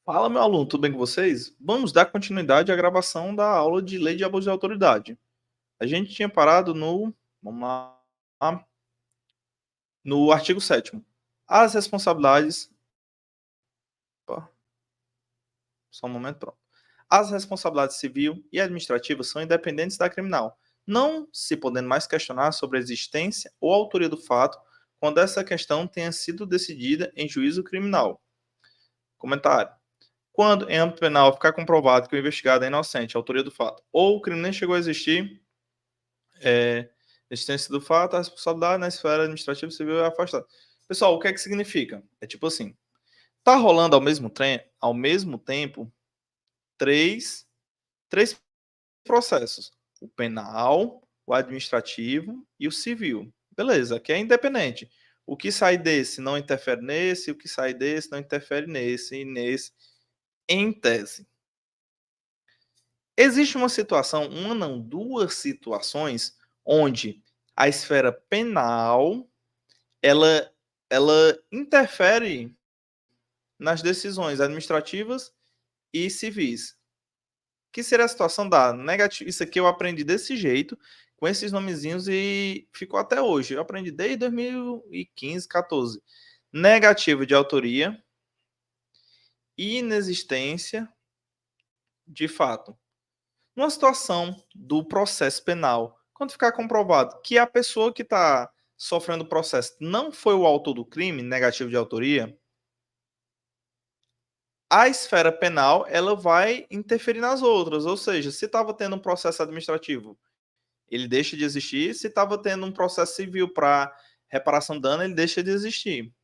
Fala, meu aluno, tudo bem com vocês? Vamos dar continuidade à gravação da aula de Lei de Abuso de Autoridade. A gente tinha parado vamos lá, no artigo 7º. As responsabilidades, opa, só um momento, pronto. As responsabilidades civil e administrativa são independentes da criminal, não se podendo mais questionar sobre a existência ou autoria do fato quando essa questão tenha sido decidida em juízo criminal. Comentário. Quando, em âmbito penal, ficar comprovado que o investigado é inocente, a autoria do fato, ou o crime nem chegou a existir, existência do fato, a responsabilidade na esfera administrativa civil é afastada. Pessoal, o que é que significa? É tipo assim, tá rolando ao mesmo tempo três processos: o penal, o administrativo e o civil. Beleza, que é independente. O que sai desse não interfere nesse, o que sai desse não interfere nesse e nesse, em tese. Existe uma situação, uma não, duas situações, onde a esfera penal ela, ela interfere nas decisões administrativas e civis. Que seria a situação da negativa? Isso aqui eu aprendi desse jeito, com esses nomezinhos, e ficou até hoje. Eu aprendi desde 2015, 14. Negativa de autoria e inexistência de fato. Numa situação do processo penal, quando ficar comprovado que a pessoa que está sofrendo o processo não foi o autor do crime, negativo de autoria, a esfera penal ela vai interferir nas outras. Ou seja, se estava tendo um processo administrativo, ele deixa de existir. Se estava tendo um processo civil para reparação de dano, ele deixa de existir.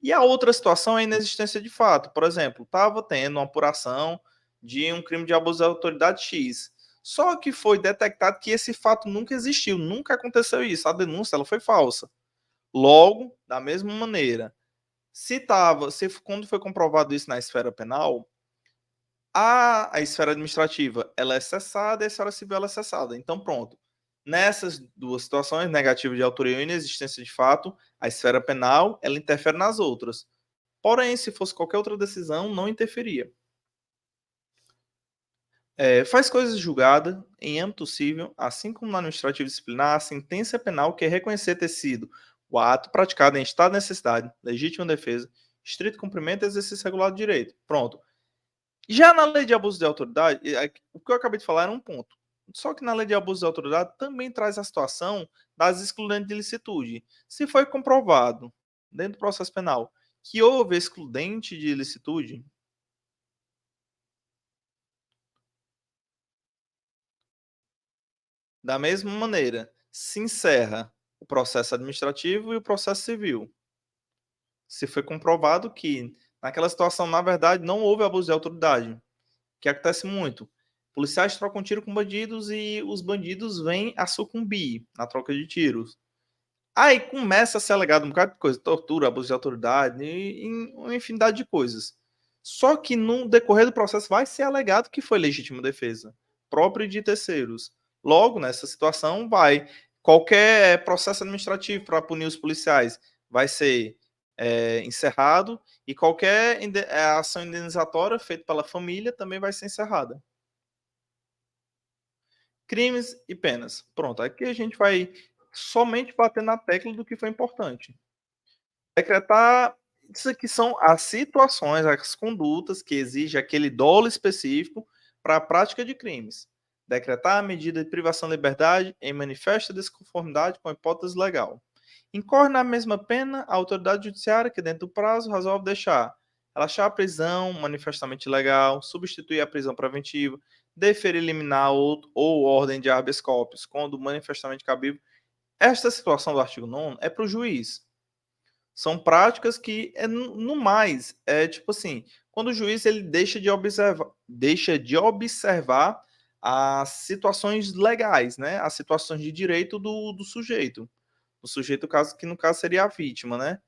E a outra situação é a inexistência de fato. Por exemplo, estava tendo uma apuração de um crime de abuso de autoridade X. Só que foi detectado que esse fato nunca existiu, nunca aconteceu isso. A denúncia ela foi falsa. Logo, da mesma maneira, quando foi comprovado isso na esfera penal, a esfera administrativa ela é cessada e a esfera civil ela é cessada. Então, pronto. Nessas duas situações, negativa de autoria e inexistência de fato, a esfera penal ela interfere nas outras. Porém, se fosse qualquer outra decisão, não interferia. Faz coisas julgadas em âmbito civil, assim como no administrativo disciplinar, a sentença penal que reconhecer ter sido o ato praticado em estado de necessidade, legítima defesa, estrito cumprimento e exercício regular do direito. Pronto. Já na lei de abuso de autoridade, o que eu acabei de falar era um ponto. Só que na lei de abuso de autoridade também traz a situação das excludentes de licitude. Se foi comprovado, dentro do processo penal, que houve excludente de licitude, da mesma maneira, se encerra o processo administrativo e o processo civil. Se foi comprovado que naquela situação, na verdade, não houve abuso de autoridade, que acontece muito. Policiais trocam tiro com bandidos e os bandidos vêm a sucumbir na troca de tiros. Aí começa a ser alegado um bocado de coisa, tortura, abuso de autoridade e uma infinidade de coisas. Só que no decorrer do processo vai ser alegado que foi legítima defesa, própria de terceiros. Logo, nessa situação, qualquer processo administrativo para punir os policiais vai ser encerrado e qualquer ação indenizatória feita pela família também vai ser encerrada. Crimes e penas. Pronto, aqui a gente vai somente bater na tecla do que foi importante. Decretar, isso aqui são as situações, as condutas que exigem aquele dolo específico para a prática de crimes. Decretar a medida de privação de liberdade em manifesta desconformidade com a hipótese legal. Incorre na mesma pena a autoridade judiciária que, dentro do prazo, resolve relaxar a prisão manifestamente ilegal, substituir a prisão preventiva, deferir liminar ou ordem de habeas corpus quando manifestamente cabível. Esta situação do artigo 9º é para o juiz. São práticas que, no mais, é tipo assim, quando o juiz ele deixa de observar as situações legais, né? As situações de direito do sujeito. O sujeito, que no caso seria a vítima, né?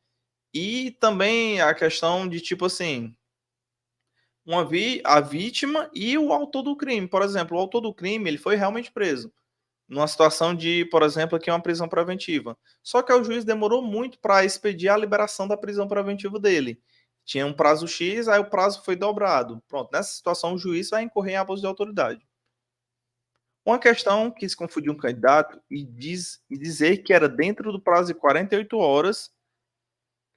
E também a questão de, tipo assim, a vítima e o autor do crime. Por exemplo, o autor do crime ele foi realmente preso numa situação de, por exemplo, aqui uma prisão preventiva. Só que o juiz demorou muito para expedir a liberação da prisão preventiva dele. Tinha um prazo X, aí o prazo foi dobrado. Pronto, nessa situação o juiz vai incorrer em abuso de autoridade. Uma questão que se confundiu um candidato e dizer que era dentro do prazo de 48 horas,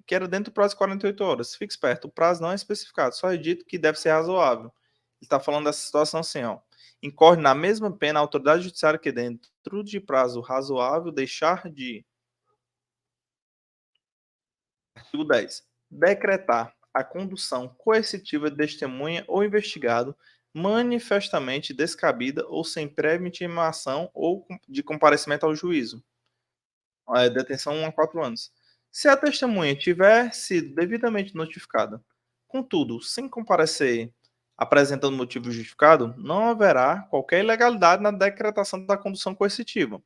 que era dentro do prazo de 48 horas. Fique esperto, o prazo não é especificado, só é dito que deve ser razoável. Ele está falando dessa situação assim, ó. Incorre na mesma pena a autoridade judiciária que dentro de prazo razoável deixar de... Artigo 10. Decretar a condução coercitiva de testemunha ou investigado manifestamente descabida ou sem prévia intimação ou de comparecimento ao juízo. Detenção 1 a 4 anos. Se a testemunha tiver sido devidamente notificada, contudo, sem comparecer apresentando motivo justificado, não haverá qualquer ilegalidade na decretação da condução coercitiva.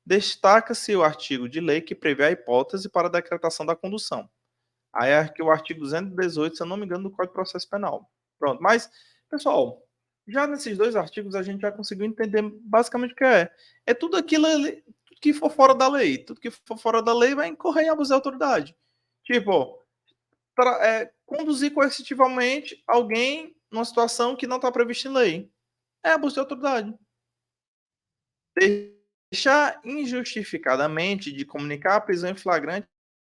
Destaca-se o artigo de lei que prevê a hipótese para a decretação da condução. Aí é que o artigo 218, se eu não me engano, do Código de Processo Penal. Pronto, mas, pessoal, já nesses dois artigos a gente já conseguiu entender basicamente o que é. É tudo aquilo ali, tudo que for fora da lei. Tudo que for fora da lei vai incorrer em abuso de autoridade. Tipo, conduzir coercitivamente alguém numa situação que não está prevista em lei. É abuso de autoridade. Deixar injustificadamente de comunicar a prisão em flagrante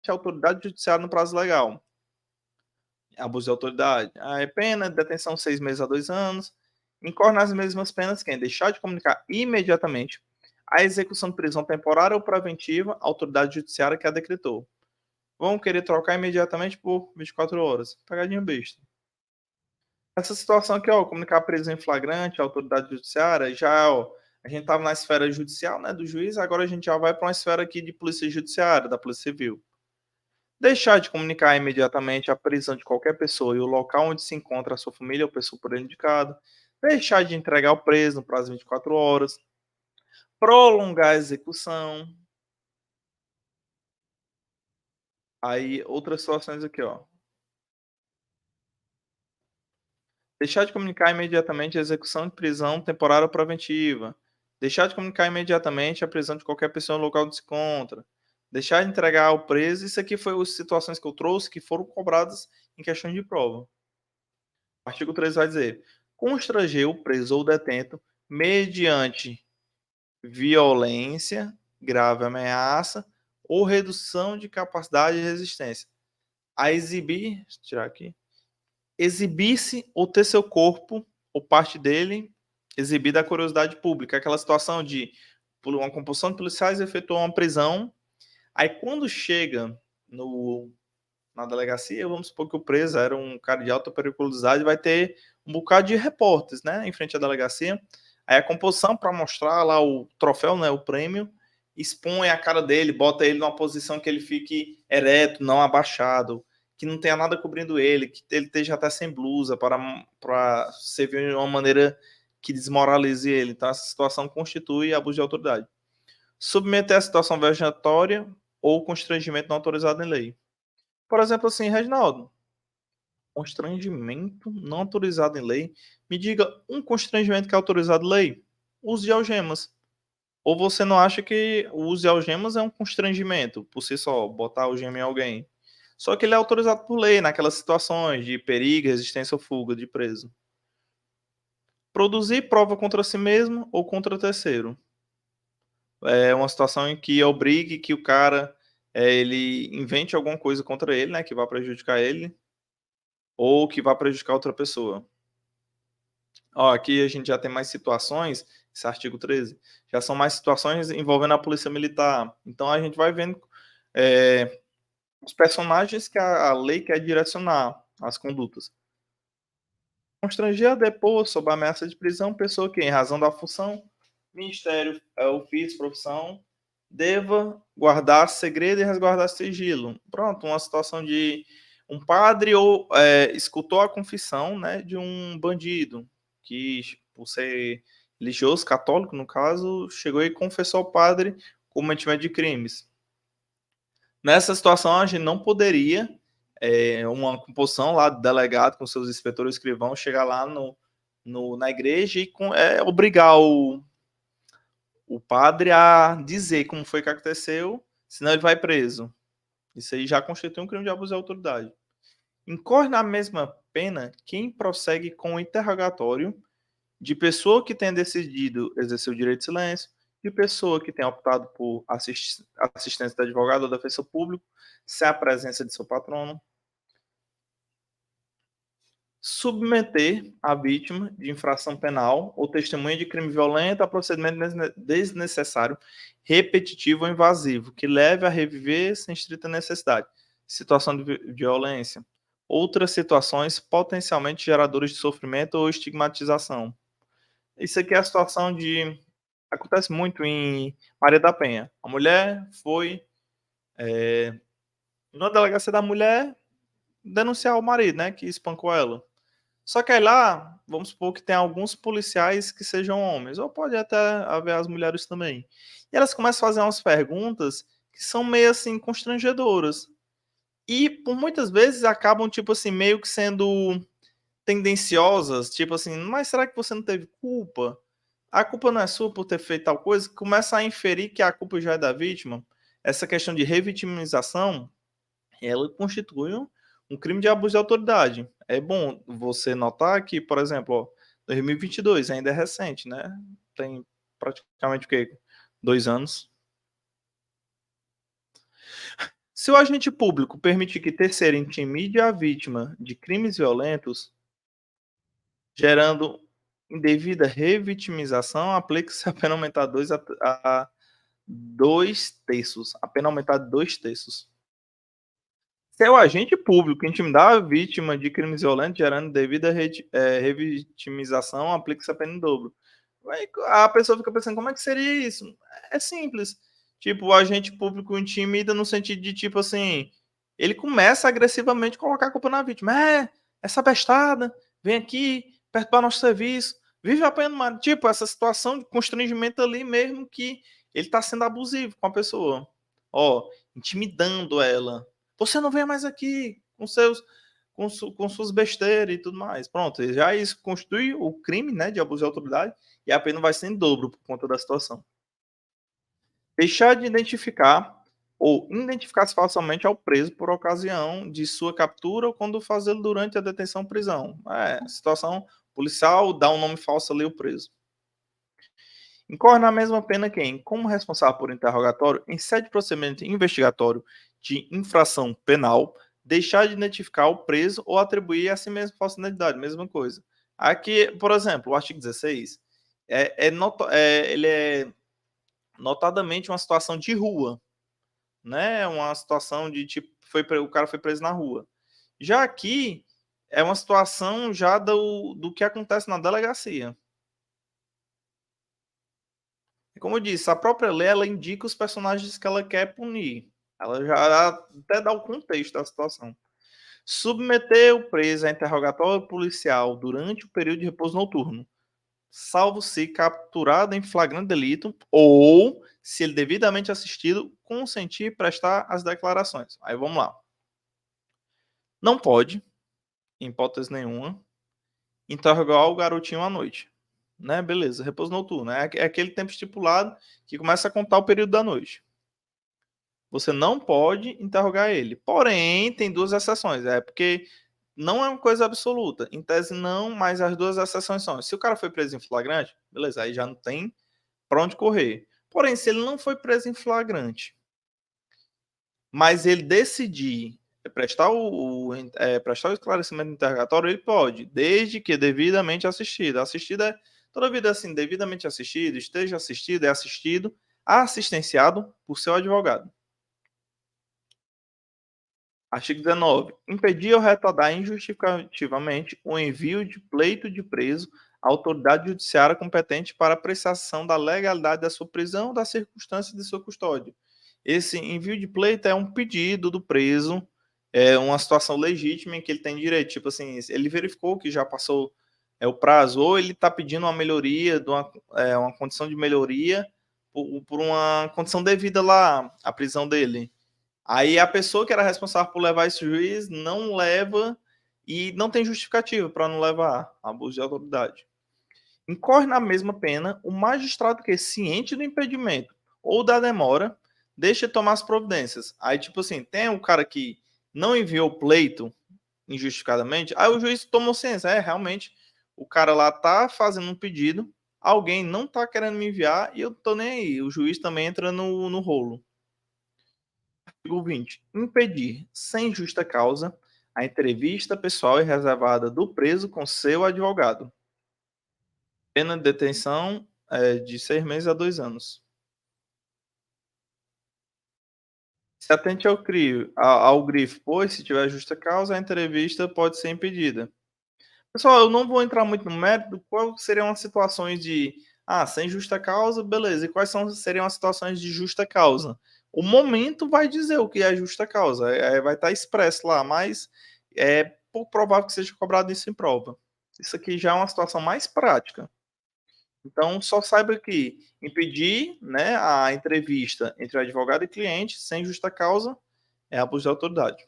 à autoridade judiciária no prazo legal. Abuso de autoridade. A pena, detenção 6 meses a 2 anos. Incorre nas mesmas penas quem deixar de comunicar imediatamente a execução de prisão temporária ou preventiva à autoridade judiciária que a decretou. Vão querer trocar imediatamente por 24 horas. Pegadinha besta. Essa situação aqui, ó, comunicar a prisão em flagrante à autoridade judiciária, já, ó, a gente estava na esfera judicial, né, do juiz, agora a gente já vai para uma esfera aqui de polícia judiciária, da polícia civil. Deixar de comunicar imediatamente a prisão de qualquer pessoa e o local onde se encontra a sua família ou pessoa por ele indicado. Deixar de entregar o preso no prazo de 24 horas. Prolongar a execução. Aí, outras situações aqui, ó. Deixar de comunicar imediatamente a execução de prisão temporária ou preventiva. Deixar de comunicar imediatamente a prisão de qualquer pessoa no local onde se encontra. Deixar de entregar ao preso. Isso aqui foi as situações que eu trouxe que foram cobradas em questão de prova. O artigo 3 vai dizer: constranger o preso ou detento mediante violência, grave ameaça ou redução de capacidade de resistência. A exibir, deixa eu tirar aqui, exibir-se ou ter seu corpo ou parte dele exibida à curiosidade pública. Aquela situação de por uma composição de policiais efetuou uma prisão, aí quando chega na delegacia, vamos supor que o preso era um cara de alta periculosidade, vai ter um bocado de repórteres, né, em frente à delegacia. Aí a composição para mostrar lá o troféu, né, o prêmio, expõe a cara dele, bota ele numa posição que ele fique ereto, não abaixado, que não tenha nada cobrindo ele, que ele esteja até sem blusa para servir de uma maneira que desmoralize ele. Então essa situação constitui abuso de autoridade. Submeter a situação vexatória ou constrangimento não autorizado em lei. Por exemplo, assim, Reginaldo, constrangimento não autorizado em lei. Me diga um constrangimento que é autorizado em lei. Uso de algemas. Ou você não acha que o uso de algemas é um constrangimento, por si só, botar algema em alguém? Só que ele é autorizado por lei, naquelas situações de perigo, resistência ou fuga de preso. Produzir prova contra si mesmo ou contra terceiro. É uma situação em que obrigue que o cara ele invente alguma coisa contra ele, né, que vá prejudicar ele, ou que vá prejudicar outra pessoa. Ó, aqui a gente já tem mais situações, esse artigo 13, já são mais situações envolvendo a polícia militar. Então a gente vai vendo os personagens que a lei quer direcionar as condutas. Constranger a depor sob ameaça de prisão pessoa que, em razão da função, ministério, ofício, profissão, deva guardar segredo e resguardar sigilo. Pronto, uma situação de um padre ou escutou a confissão, né, de um bandido que, por ser religioso, católico no caso, chegou e confessou ao padre cometimento de crimes. Nessa situação, a gente não poderia uma composição lá do delegado com seus inspetores escrivãos chegar lá na igreja e obrigar o padre a dizer como foi que aconteceu, senão ele vai preso. Isso aí já constitui um crime de abuso de autoridade. Incorre na mesma pena quem prossegue com o interrogatório de pessoa que tenha decidido exercer o direito de silêncio, de pessoa que tenha optado por assistência de advogado ou defensor público, sem a presença de seu patrono, submeter a vítima de infração penal ou testemunha de crime violento a procedimento desnecessário, repetitivo ou invasivo, que leve a reviver sem estrita necessidade, situação de violência, outras situações potencialmente geradoras de sofrimento ou estigmatização. Isso aqui é a situação de... Acontece muito em Maria da Penha. A mulher foi na delegacia da mulher denunciar o marido, né, que espancou ela. Só que aí lá, vamos supor que tem alguns policiais que sejam homens, ou pode até haver as mulheres também. E elas começam a fazer umas perguntas que são meio assim constrangedoras. E por muitas vezes acabam, tipo assim, meio que sendo tendenciosas, tipo assim, mas será que você não teve culpa? A culpa não é sua por ter feito tal coisa? Começa a inferir que a culpa já é da vítima. Essa questão de revitimização, ela constitui um crime de abuso de autoridade. É bom você notar que, por exemplo, ó, 2022 ainda é recente, né? Tem praticamente o quê? 2 anos. Se o agente público permitir que terceiro intimide a vítima de crimes violentos, gerando indevida revitimização, aplica-se a pena aumentar a 2 terços. A pena aumentar de 2 terços. Se é o agente público intimidar a vítima de crimes violentos, gerando devida revitimização, aplica-se a pena em dobro. Aí a pessoa fica pensando, como é que seria isso? É simples. Tipo, o agente público intimida no sentido de, tipo assim, ele começa agressivamente a colocar a culpa na vítima. Essa bestada, vem aqui, perturbar nosso serviço, vive apanhando mal. Tipo, essa situação de constrangimento ali mesmo que ele tá sendo abusivo com a pessoa. Ó, intimidando ela. Você não venha mais aqui com suas besteiras e tudo mais. Pronto, já isso constitui o crime, né, de abuso de autoridade e a pena vai ser em dobro por conta da situação. Deixar de identificar ou identificar-se falsamente ao preso por ocasião de sua captura ou quando fazê-lo durante a detenção ou prisão. Situação policial, dá um nome falso ali ao preso. Incorre na mesma pena quem, como responsável por interrogatório, em sede de procedimento investigatório de infração penal, deixar de identificar o preso ou atribuir a si mesmo falsa identidade, mesma coisa. Aqui, por exemplo, o artigo 16, ele é notadamente uma situação de rua, né? Uma situação de tipo, o cara foi preso na rua. Já aqui, é uma situação já do que acontece na delegacia. Como eu disse, a própria lei ela indica os personagens que ela quer punir. Ela já até dá o contexto da situação. Submeter o preso a interrogatório policial durante o período de repouso noturno, salvo se capturado em flagrante delito ou, se ele devidamente assistido, consentir e prestar as declarações. Aí vamos lá. Não pode, em hipótese nenhuma, interrogar o garotinho à noite. Né? Beleza, repouso noturno. É aquele tempo estipulado que começa a contar o período da noite. Você não pode interrogar ele. Porém, tem duas exceções. Porque não é uma coisa absoluta. Em tese, não, mas as duas exceções são: se o cara foi preso em flagrante, beleza, aí já não tem para onde correr. Porém, se ele não foi preso em flagrante, mas ele decidir prestar o esclarecimento interrogatório, ele pode, desde que devidamente assistido. Assistido é toda vida assim, devidamente assistido, esteja assistido, é assistido, assistenciado por seu advogado. Artigo 19. Impedir ou retardar injustificativamente o envio de pleito de preso à autoridade judiciária competente para apreciação da legalidade da sua prisão ou das circunstâncias de sua custódia. Esse envio de pleito é um pedido do preso, é uma situação legítima em que ele tem direito. Tipo assim, ele verificou que já passou o prazo, ou ele está pedindo uma melhoria, uma condição de melhoria por uma condição devida lá à prisão dele. Aí a pessoa que era responsável por levar esse juiz não leva e não tem justificativa para não levar, abuso de autoridade. Incorre na mesma pena o magistrado que, ciente do impedimento ou da demora, deixa de tomar as providências. Aí, tipo assim, tem o cara que não enviou o pleito, injustificadamente, aí o juiz tomou ciência, realmente, o cara lá tá fazendo um pedido, alguém não tá querendo me enviar e eu tô nem aí. O juiz também entra no rolo. Artigo 20. Impedir, sem justa causa, a entrevista pessoal e reservada do preso com seu advogado. Pena de detenção de 6 meses a 2 anos. Se atente ao grifo, pois, se tiver justa causa, a entrevista pode ser impedida. Pessoal, eu não vou entrar muito no mérito do qual seriam as situações de sem justa causa, beleza. E quais seriam as situações de justa causa? O momento vai dizer o que é justa causa, vai estar expresso lá, mas é pouco provável que seja cobrado isso em prova. Isso aqui já é uma situação mais prática. Então, só saiba que impedir, né, a entrevista entre o advogado e cliente sem justa causa é abuso de autoridade.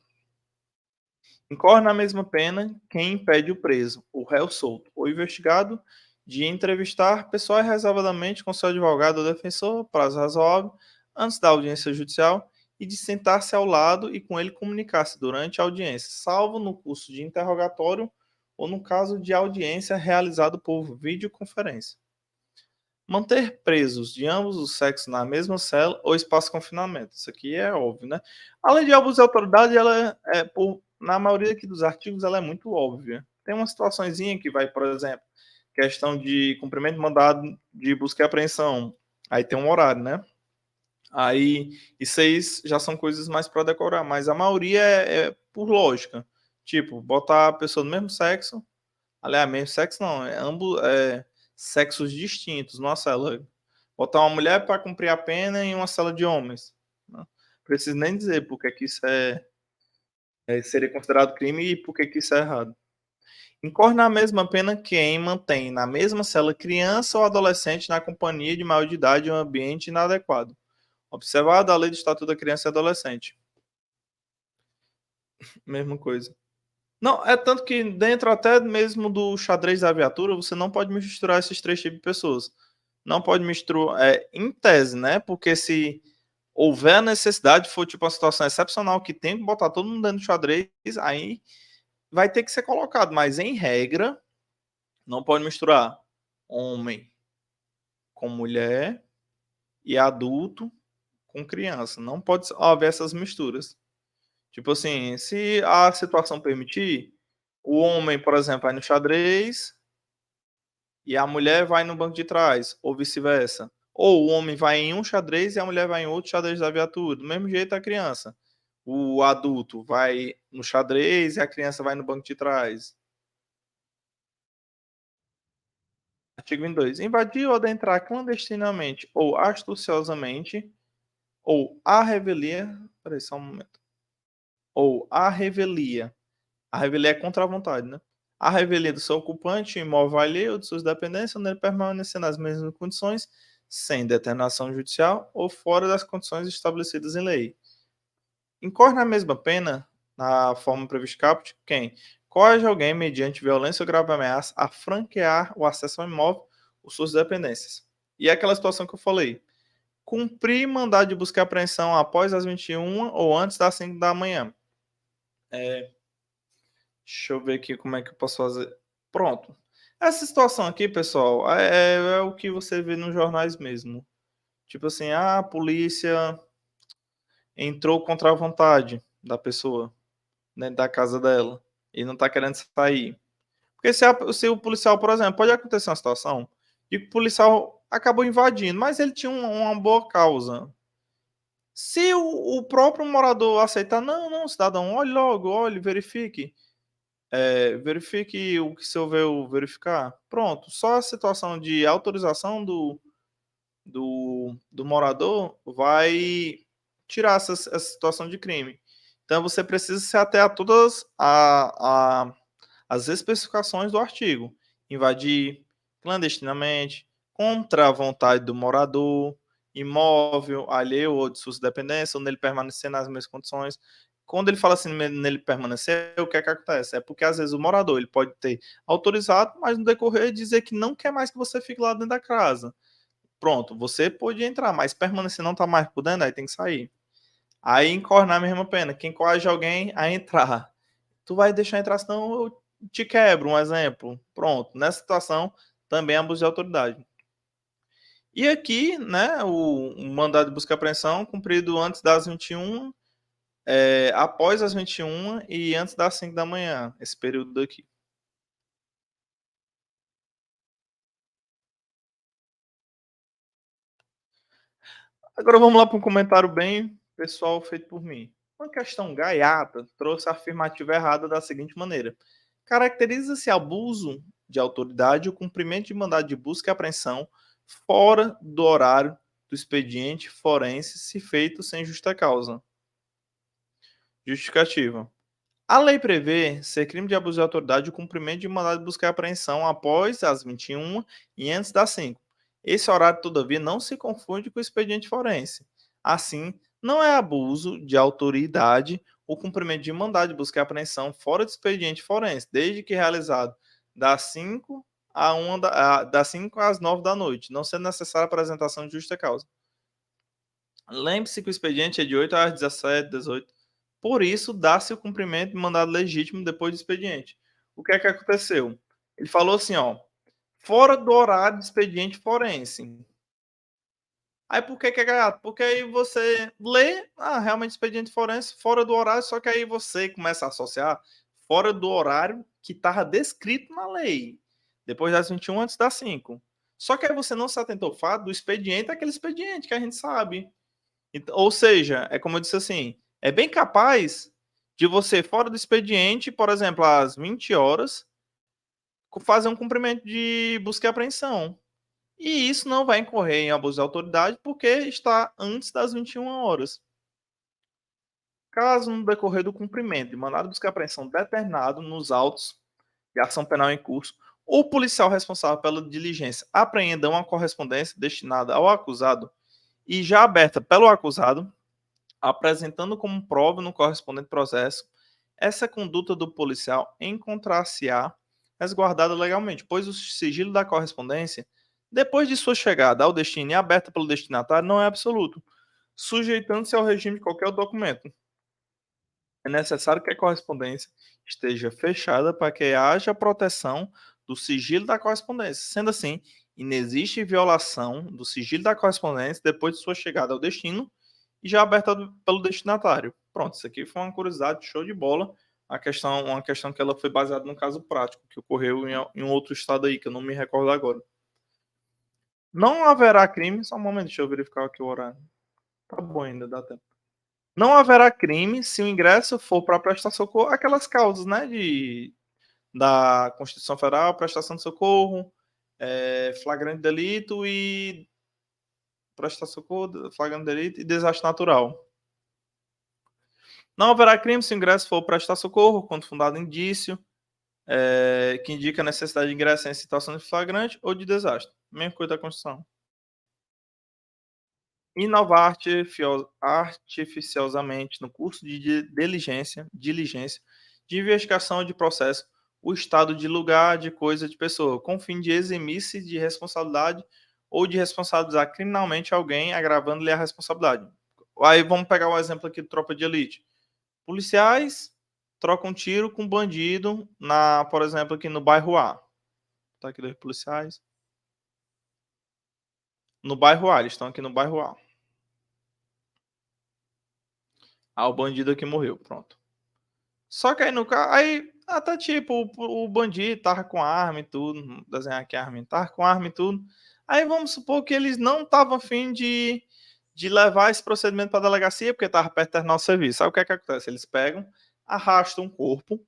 Incorre na mesma pena quem impede o preso, o réu solto ou investigado de entrevistar pessoal reservadamente com seu advogado ou defensor, prazo razoável, antes da audiência judicial, e de sentar-se ao lado e com ele comunicar-se durante a audiência, salvo no curso de interrogatório ou no caso de audiência realizado por videoconferência. Manter presos de ambos os sexos na mesma cela ou espaço de confinamento. Isso aqui é óbvio, né? Além de abuso de autoridade, ela na maioria aqui dos artigos, ela é muito óbvia. Tem uma situaçãozinha que vai, por exemplo, questão de cumprimento de mandado de busca e apreensão. Aí tem um horário, né? Aí, isso aí já são coisas mais para decorar, mas a maioria é por lógica. Tipo, botar a pessoa do mesmo sexo, aliás, mesmo sexo não, ambos sexos distintos numa cela. Botar uma mulher para cumprir a pena em uma cela de homens. Não preciso nem dizer porque que isso seria considerado crime e porque que isso é errado. Incorre na mesma pena quem mantém na mesma cela criança ou adolescente na companhia de maior de idade em um ambiente inadequado. Observado a lei do Estatuto da Criança e Adolescente. Mesma coisa. Não, é tanto que dentro até mesmo do xadrez da viatura, você não pode misturar esses três tipos de pessoas. Não pode misturar, em tese, né? Porque se houver a necessidade, for tipo uma situação excepcional que tem que botar todo mundo dentro do xadrez, aí vai ter que ser colocado. Mas em regra, não pode misturar homem com mulher e adulto com criança. Não pode haver essas misturas. Tipo assim, se a situação permitir, o homem, por exemplo, vai no xadrez e a mulher vai no banco de trás, ou vice-versa. Ou o homem vai em um xadrez e a mulher vai em outro xadrez da viatura. Do mesmo jeito a criança. O adulto vai no xadrez e a criança vai no banco de trás. Artigo 22. Invadir ou adentrar clandestinamente ou astuciosamente ou à revelia. Peraí, só um momento. Ou à revelia. A revelia é contra a vontade, né? A revelia do seu ocupante, o imóvel alheio de suas dependências, onde ele permanecer nas mesmas condições, sem determinação judicial ou fora das condições estabelecidas em lei. Incorre na mesma pena, na forma prevista caput, quem coage alguém mediante violência ou grave ameaça a franquear o acesso ao imóvel ou suas dependências. E é aquela situação que eu falei. Cumprir mandado de busca e apreensão após as 21 ou antes das 5 da manhã. Deixa eu ver aqui como é que eu posso fazer. Pronto. Essa situação aqui, pessoal, é o que você vê nos jornais mesmo. Tipo assim, a polícia entrou contra a vontade da pessoa, dentro da casa dela, e não tá querendo sair. Porque se o policial, por exemplo, pode acontecer uma situação de que o policial acabou invadindo, mas ele tinha uma boa causa. Se o próprio morador aceitar, não, não, cidadão, olhe logo, olhe, verifique. Verifique o que se houver verificar. Pronto, só a situação de autorização do morador vai tirar essa situação de crime. Então você precisa se ater a todas as especificações do artigo. Invadir clandestinamente, contra a vontade do morador, imóvel, alheio ou de suas dependências, onde ele permanecer nas mesmas condições. Quando ele fala assim, nele permanecer, o que é que acontece? É porque às vezes o morador ele pode ter autorizado, mas no decorrer dizer que não quer mais que você fique lá dentro da casa. Pronto, você pode entrar, mas permanecer não está mais podendo, aí tem que sair. Aí incorre na mesma pena. Quem coage alguém a entrar Tu vai deixar entrar, senão eu te quebro, um exemplo. Pronto, nessa situação também é abuso de autoridade. E aqui, né, o mandado de busca e apreensão cumprido antes das 21, após as 21 e antes das 5 da manhã, esse período daqui. Agora vamos lá para um comentário bem pessoal feito por mim. Uma questão gaiata trouxe a afirmativa errada da seguinte maneira: caracteriza-se abuso de autoridade o cumprimento de mandado de busca e apreensão fora do horário do expediente forense, se feito sem justa causa. Justificativa. A lei prevê ser crime de abuso de autoridade o cumprimento de mandado de busca e apreensão após as 21 e antes das 5. Esse horário, todavia, não se confunde com o expediente forense. Assim, não é abuso de autoridade o cumprimento de mandado de busca e apreensão fora do expediente forense, desde que realizado das 5 das 5 às 9 da noite, não sendo necessária a apresentação de justa causa. Lembre-se que o expediente é de 8 às 17, 18. Por isso, dá-se o cumprimento de mandado legítimo depois do expediente. O que é que aconteceu? Ele falou assim, ó, fora do horário do expediente forense. Aí por que é gato? Porque aí você lê, realmente expediente forense fora do horário, só que aí você começa a associar fora do horário que estava descrito na lei. Depois das 21, antes das 5. Só que aí você não se atentou ao fato do expediente, aquele expediente que a gente sabe. Ou seja, é como eu disse assim, é bem capaz de você, fora do expediente, por exemplo, às 20 horas, fazer um cumprimento de busca e apreensão. E isso não vai incorrer em abuso de autoridade porque está antes das 21 horas. Caso no decorrer do cumprimento de mandado de busca e apreensão determinado nos autos de ação penal em curso, o policial responsável pela diligência apreenda uma correspondência destinada ao acusado e já aberta pelo acusado, apresentando como prova no correspondente processo, essa conduta do policial encontrar-se-á resguardada legalmente, pois o sigilo da correspondência, depois de sua chegada ao destino e aberta pelo destinatário, não é absoluto, sujeitando-se ao regime de qualquer documento. É necessário que a correspondência esteja fechada para que haja proteção do sigilo da correspondência. Sendo assim, inexiste violação do sigilo da correspondência depois de sua chegada ao destino e já aberta pelo destinatário. Pronto, isso aqui foi uma curiosidade, show de bola. Uma questão que ela foi baseada num caso prático que ocorreu em um outro estado aí, que eu não me recordo agora. Não haverá crime, só um momento, deixa eu verificar aqui o horário. Tá bom ainda, dá tempo. Não haverá crime se o ingresso for para prestar socorro, aquelas causas, né, da Constituição Federal, prestação de socorro, flagrante delito e prestar socorro, flagrante delito e desastre natural. Não haverá crime se o ingresso for prestar socorro, quando fundado indício, que indica a necessidade de ingresso em situação de flagrante ou de desastre. Mesma coisa da Constituição. Inovar artificiosamente no curso de diligência, de investigação de processo, o estado de lugar, de coisa, de pessoa, com o fim de eximir-se de responsabilidade ou de responsabilizar criminalmente alguém, agravando-lhe a responsabilidade. Aí vamos pegar o exemplo aqui do Tropa de Elite. Policiais trocam tiro com bandido, por exemplo, aqui no bairro A. Tá aqui dois policiais. No bairro A, eles estão aqui no bairro A. O bandido aqui morreu, pronto. Só que aí no carro, aí até tipo, o bandido tava com arma e tudo, desenhar aqui a arma, tava com arma e tudo. Aí vamos supor que eles não estavam afim de levar esse procedimento para a delegacia, porque tava perto do terminal de serviço. Sabe o que é que acontece? Eles pegam, arrastam um corpo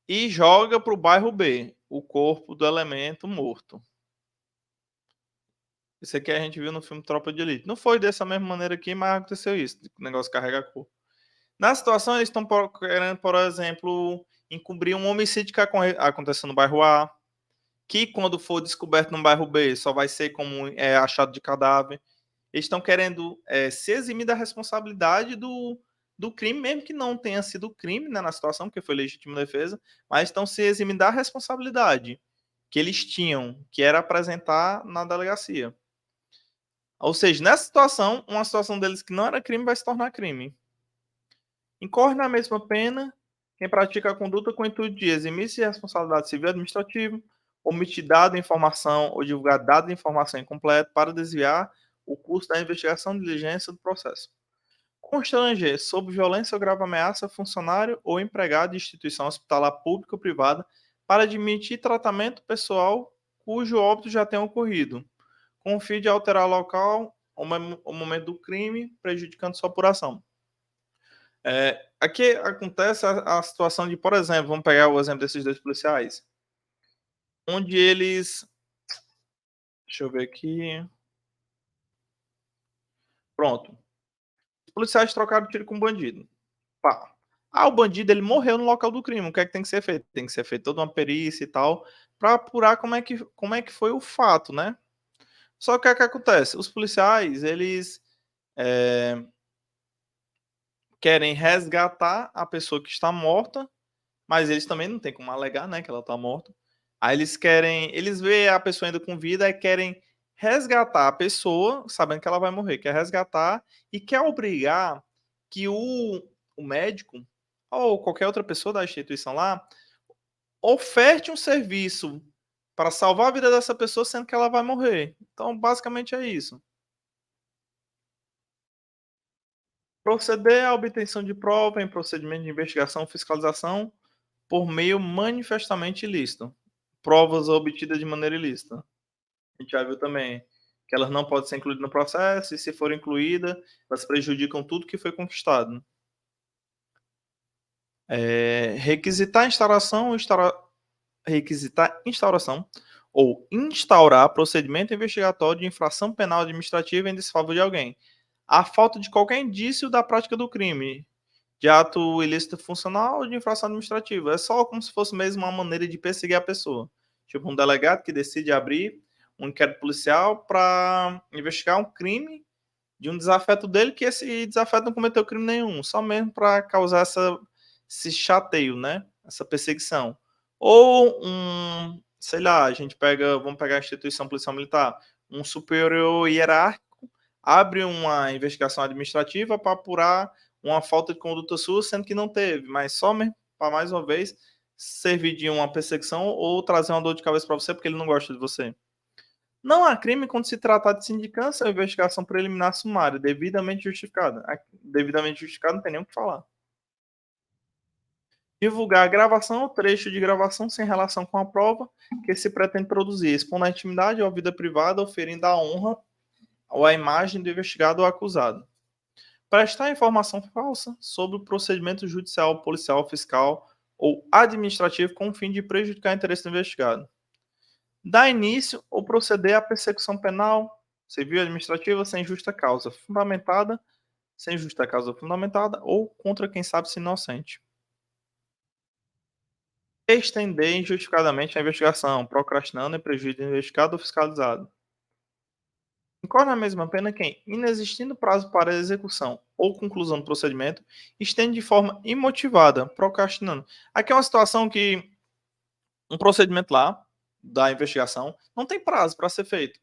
e joga pro bairro B, o corpo do elemento morto. Isso aqui a gente viu no filme Tropa de Elite. Não foi dessa mesma maneira aqui, mas aconteceu isso, o negócio carrega corpo. Na situação, eles estão querendo, por exemplo, encobrir um homicídio que aconteceu no bairro A, que quando for descoberto no bairro B, só vai ser como achado de cadáver. Eles estão querendo se eximir da responsabilidade do crime, mesmo que não tenha sido crime, né, na situação, porque foi legítima defesa, mas estão se eximindo da responsabilidade que eles tinham, que era apresentar na delegacia. Ou seja, nessa situação, uma situação deles que não era crime vai se tornar crime. Incorre na mesma pena Quem pratica a conduta com o intuito de eximir-se de responsabilidade civil e administrativa, omitir dado, informação ou divulgar dado de informação incompleto para desviar o curso da investigação e diligência do processo. Constranger, sob violência ou grave ameaça, funcionário ou empregado de instituição hospitalar pública ou privada para admitir tratamento pessoal cujo óbito já tenha ocorrido, com o fim de alterar o local ou o momento do crime, prejudicando sua apuração. Aqui acontece a situação de, por exemplo, vamos pegar o exemplo desses dois policiais, onde eles. Deixa eu ver aqui. Pronto. Os policiais trocaram tiro com o bandido. Pá. O bandido ele morreu no local do crime. O que é que tem que ser feito? Tem que ser feita toda uma perícia e tal, para apurar como é que foi o fato, né? Só que o que acontece? Os policiais, eles querem resgatar a pessoa que está morta, mas eles também não tem como alegar, né, que ela está morta. Aí eles veem a pessoa ainda com vida e querem resgatar a pessoa, sabendo que ela vai morrer, quer resgatar e quer obrigar que o médico ou qualquer outra pessoa da instituição lá oferte um serviço para salvar a vida dessa pessoa, sendo que ela vai morrer. Então, basicamente é isso. Proceder à obtenção de prova em procedimento de investigação ou fiscalização por meio manifestamente ilícito. Provas obtidas de maneira ilícita. A gente já viu também que elas não podem ser incluídas no processo, e se forem incluídas, elas prejudicam tudo que foi conquistado. Requisitar instauração ou instaurar procedimento investigatório de infração penal administrativa em desfavor de alguém. A falta de qualquer indício da prática do crime, de ato ilícito funcional ou de infração administrativa. É só como se fosse mesmo uma maneira de perseguir a pessoa. Tipo um delegado que decide abrir um inquérito policial para investigar um crime de um desafeto dele, que esse desafeto não cometeu crime nenhum, só mesmo para causar esse chateio, né? Essa perseguição. Ou sei lá, vamos pegar a instituição policial militar, um superior hierárquico abre uma investigação administrativa para apurar uma falta de conduta sua, sendo que não teve, mas só mesmo para mais uma vez servir de uma perseguição ou trazer uma dor de cabeça para você porque ele não gosta de você. Não há crime quando se tratar de sindicância ou investigação preliminar sumária, devidamente justificada. Devidamente justificado não tem nem o que falar. Divulgar a gravação ou trecho de gravação sem relação com a prova que se pretende produzir, expondo a intimidade ou a vida privada, ou ferindo a honra ou a imagem do investigado ou acusado. Prestar informação falsa sobre o procedimento judicial, policial, fiscal ou administrativo com o fim de prejudicar o interesse do investigado. Dar início ou proceder à persecução penal, civil e administrativa sem justa causa fundamentada, ou contra quem sabe-se inocente. Estender injustificadamente a investigação, procrastinando em prejuízo do investigado ou fiscalizado. Incorre na mesma pena quem, inexistindo prazo para execução ou conclusão do procedimento, estende de forma imotivada, procrastinando. Aqui é uma situação que um procedimento lá da investigação não tem prazo para ser feito.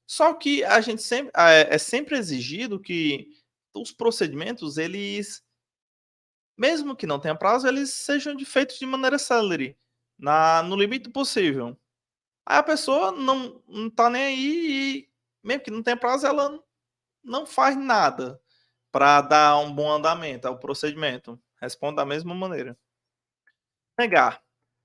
Só que a gente sempre é sempre exigido que os procedimentos, eles, mesmo que não tenha prazo, eles sejam feitos de maneira célere, no limite do possível. Aí a pessoa não tá nem aí e, mesmo que não tenha prazo, ela não faz nada para dar um bom andamento ao procedimento. Responde da mesma maneira. Negar.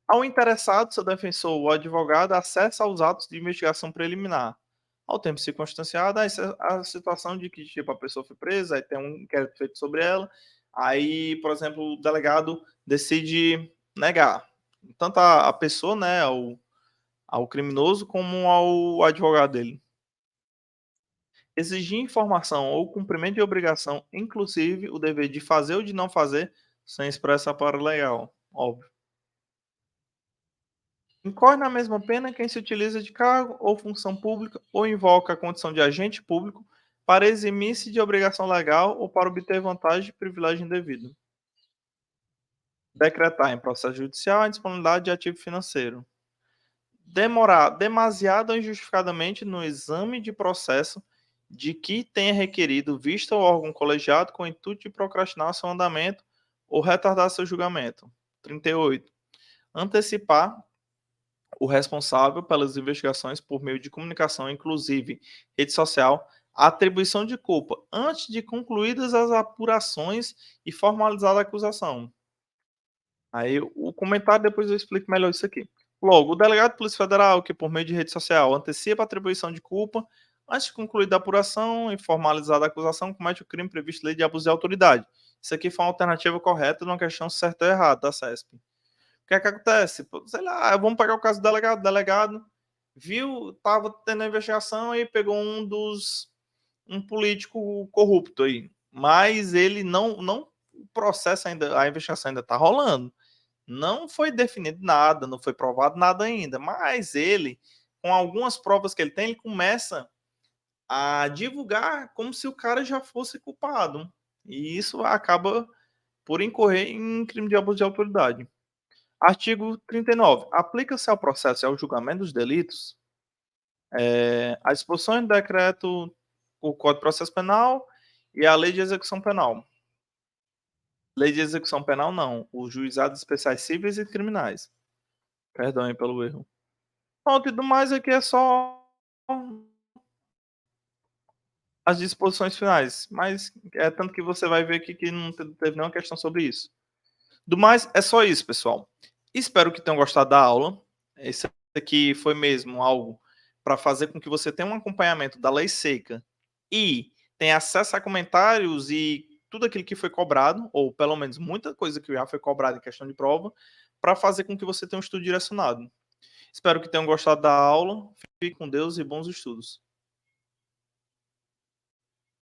Ao interessado, seu defensor ou advogado, acesso aos atos de investigação preliminar. Ao tempo circunstanciado, a situação de que tipo, a pessoa foi presa, aí tem um inquérito feito sobre ela, aí, por exemplo, o delegado decide negar. Tanto a pessoa, né, ao criminoso, como ao advogado dele. Exigir informação ou cumprimento de obrigação, inclusive o dever de fazer ou de não fazer, sem expressa para legal, óbvio. Incorre na mesma pena quem se utiliza de cargo ou função pública ou invoca a condição de agente público para eximir-se de obrigação legal ou para obter vantagem e privilégio indevido. Decretar em processo judicial a disponibilidade de ativo financeiro. Demorar demasiado ou injustificadamente no exame de processo de que tenha requerido vista ao órgão colegiado com o intuito de procrastinar seu andamento ou retardar seu julgamento. 38. Antecipar o responsável pelas investigações por meio de comunicação, inclusive rede social, a atribuição de culpa antes de concluídas as apurações e formalizada a acusação. Aí o comentário depois eu explico melhor isso aqui. Logo, o delegado de Polícia Federal, que por meio de rede social antecipa a atribuição de culpa antes de concluída a apuração e formalizada a acusação, comete o crime previsto na lei de abuso de autoridade. Isso aqui foi uma alternativa correta numa questão certo ou errado da CESP. O que é que acontece? Pô, sei lá, vamos pegar o caso do delegado. O delegado viu, estava tendo a investigação e pegou um político corrupto aí. Mas ele não o processo ainda, a investigação ainda está rolando. Não foi definido nada, não foi provado nada ainda, mas ele, com algumas provas que ele tem, ele começa a divulgar como se o cara já fosse culpado. E isso acaba por incorrer em crime de abuso de autoridade. Artigo 39. Aplica-se ao processo e ao julgamento dos delitos as disposições do decreto, o Código de Processo Penal e a Lei de Execução Penal. Lei de Execução Penal não, os juizados especiais cíveis e criminais. Perdão aí pelo erro. Pronto, e do mais aqui é só as disposições finais, mas é tanto que você vai ver aqui que não teve nenhuma questão sobre isso. Do mais, é só isso, pessoal. Espero que tenham gostado da aula. Esse aqui foi mesmo algo para fazer com que você tenha um acompanhamento da lei seca e tenha acesso a comentários e tudo aquilo que foi cobrado, ou pelo menos muita coisa que já foi cobrada em questão de prova, para fazer com que você tenha um estudo direcionado. Espero que tenham gostado da aula. Fique com Deus e bons estudos.